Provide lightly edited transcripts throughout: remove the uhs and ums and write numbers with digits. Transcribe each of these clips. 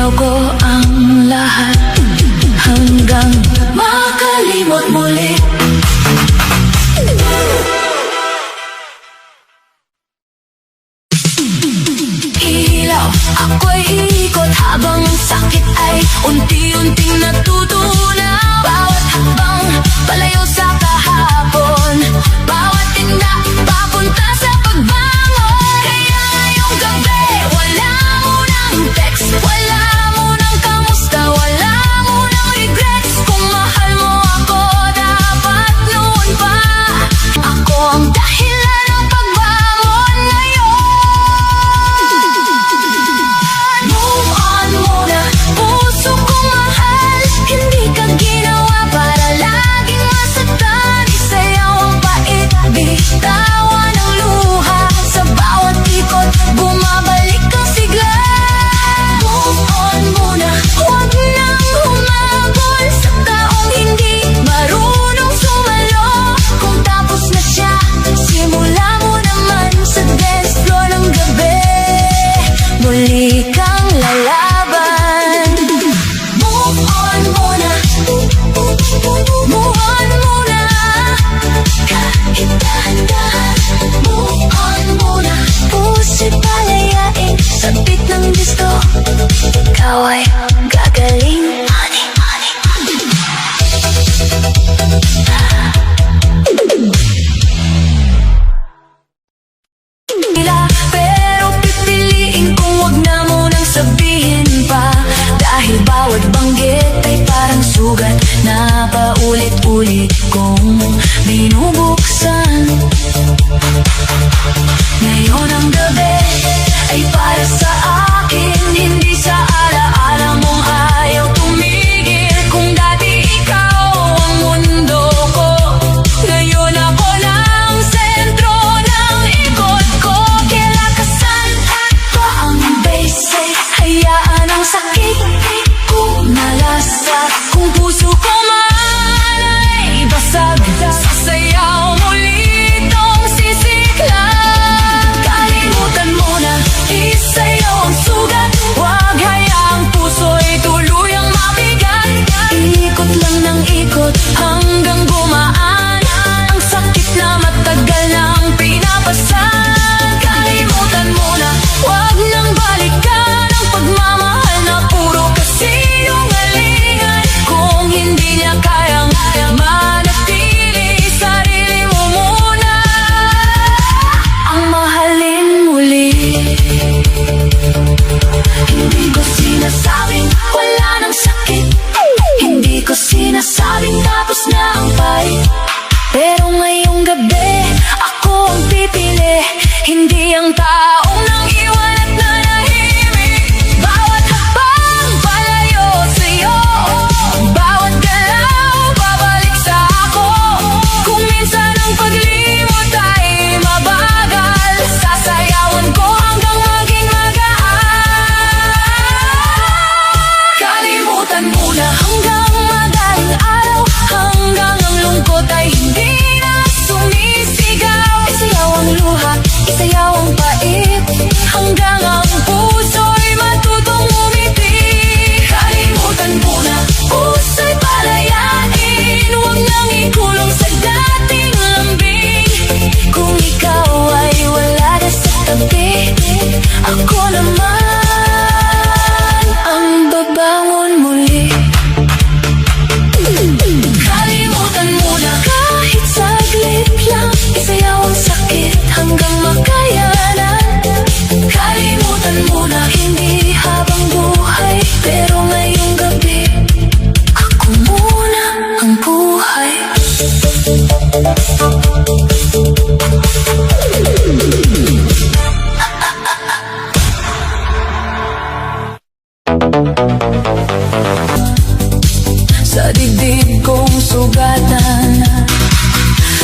Inihaw ko ang lahat hanggang makalimot muli. Hihilaw, ako'y hiikot habang ang sakit ay unti-unting natutunaw. Bawat hakbang palayo sa kahapon, bawat tinda papunta sa pagbangon. Kaya ngayong gabi, wala munang text, wala munang kamusta, wala munang regrets. Kung mahal mo ako, dapat noon pa. Ako ang dahilan ng pagbangon ngayon. Move on muna, puso kong mahal. Hindi ka ginawa para laging masaktan. Isayaw ang pait, bitawan ang luha. Sa bawat ikot, bumabalik ang sigla. Move on muna, huwag nang humabol sa taong hindi marunong sumalo. Kung tapos na siya, simula mo naman sa dance floor ng gabi. Muli kang lalaban. Move on muna, move on muna. Kahit dahan-dahan, move on muna. Puso'y palayain sa beat ng disco. Ikaw ay gagaling, honey, honey, honey. Pero pipiliin kung wag na munang sabihin pa. Dahil bawat banggit ay parang sugat na paulit-ulit kong binubuksan. Ngayon ang gabi ay para sa akin, hindi sa alaala mong ayaw tumigil. Kung dati ikaw ang mundo ko, ngayon ako na ang sentro ng ikot ko. Kilakasan ako ang basic, hayaan ang sakit kung nalasa. Kung puso ko man ay basag, sasayaw muli itong sisiklan. Kalimutan mo na, isayaw ang sugat. Huwag hayaang puso'y tuluyang mabigat. Ikot lang ng ikot hanggang gumaan ang sakit na matagal nang pinapasan. Kalimutan mo na, huwag nang balikan ang pagmamahal na puro kasinungalingan. Kung hindi niya kayang manatili, sarili mo muna ang mahalin muli. Hindi ko sinasabing wala nang sakit, hindi ko sinasabing tapos na ang fight. Pero ngayong gabi, ako ang pipili, hindi ang taong nang iwan at nanahimik. Bawat hakbang palayo sa'yo, bawat galaw babalik sa ako. Kung minsan ang paglimot ay mabagal, sasayawan ko hanggang maging magaan. Kalimutan mo na hanggang madaling araw, hanggang ang lungkot ay hindi na sumisigaw. Isayaw ang luha, isayaw ang pait, hanggang ang puso'y matutong umiti. Kalimutan mo na, puso'y palayain, huwag nang ikulong sa dating lambing. Kung ikaw ay wala na sa tabi, ako naman ang babangon muli. Kalimutan mo na, kahit saglit lang, isayaw ang sakit hanggang makayanan. Kalimutan mo na, hindi habang buhay, pero ngayong gabi, ako muna ang buhay. Sa dibdib kong sugatan,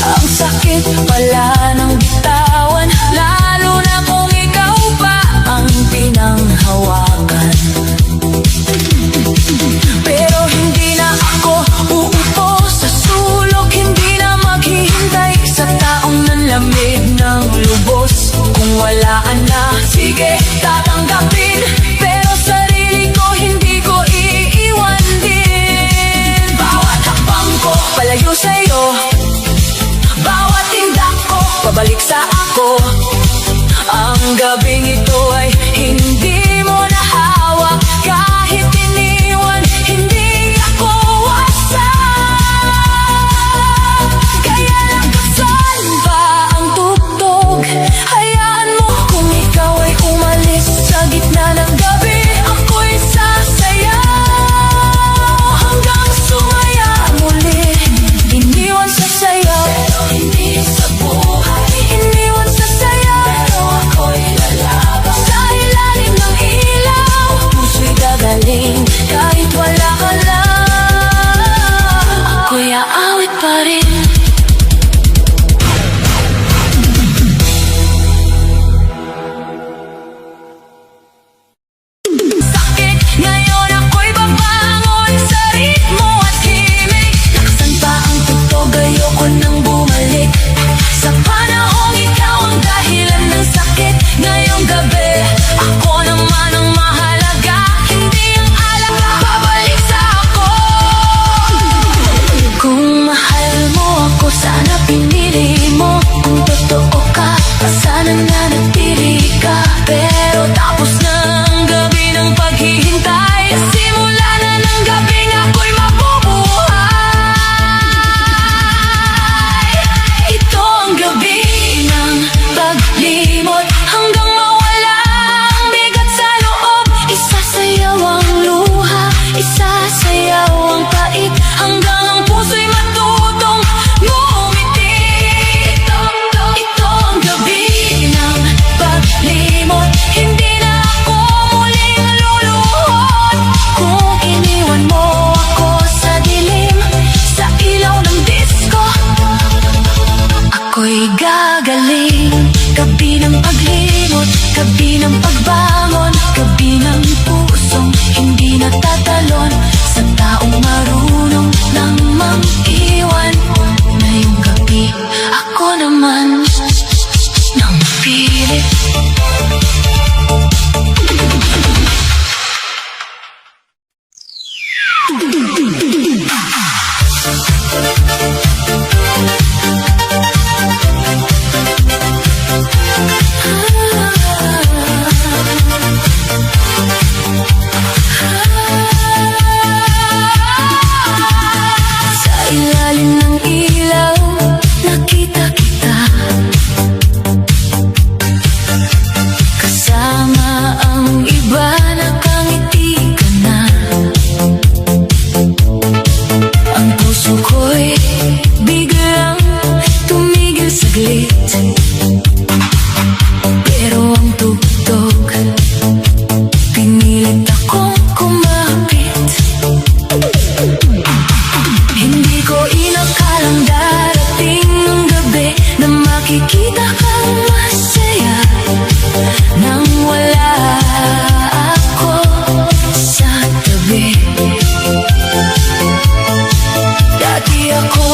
ang sakit pala ng bitawan, lalo na kung ikaw pa ang pinanghawakan. Pero hindi na ako uupo sa sulok, hindi na maghihintay sa taong nanlamig ng lubos. Kung wala ka na, sige tatanggapin, pero sarili ko hindi Sa ilalim ng ilaw, nakita kita. Kasama ang iba, nakangiti ka na. Ang puso ko'y biglang tumigil saglit. Pero ang tugtog, pinilit akong kumapit. Hindi ko inakalang darating ng gabi na makikita kang masaya nang wala ako sa tabi. Dati ako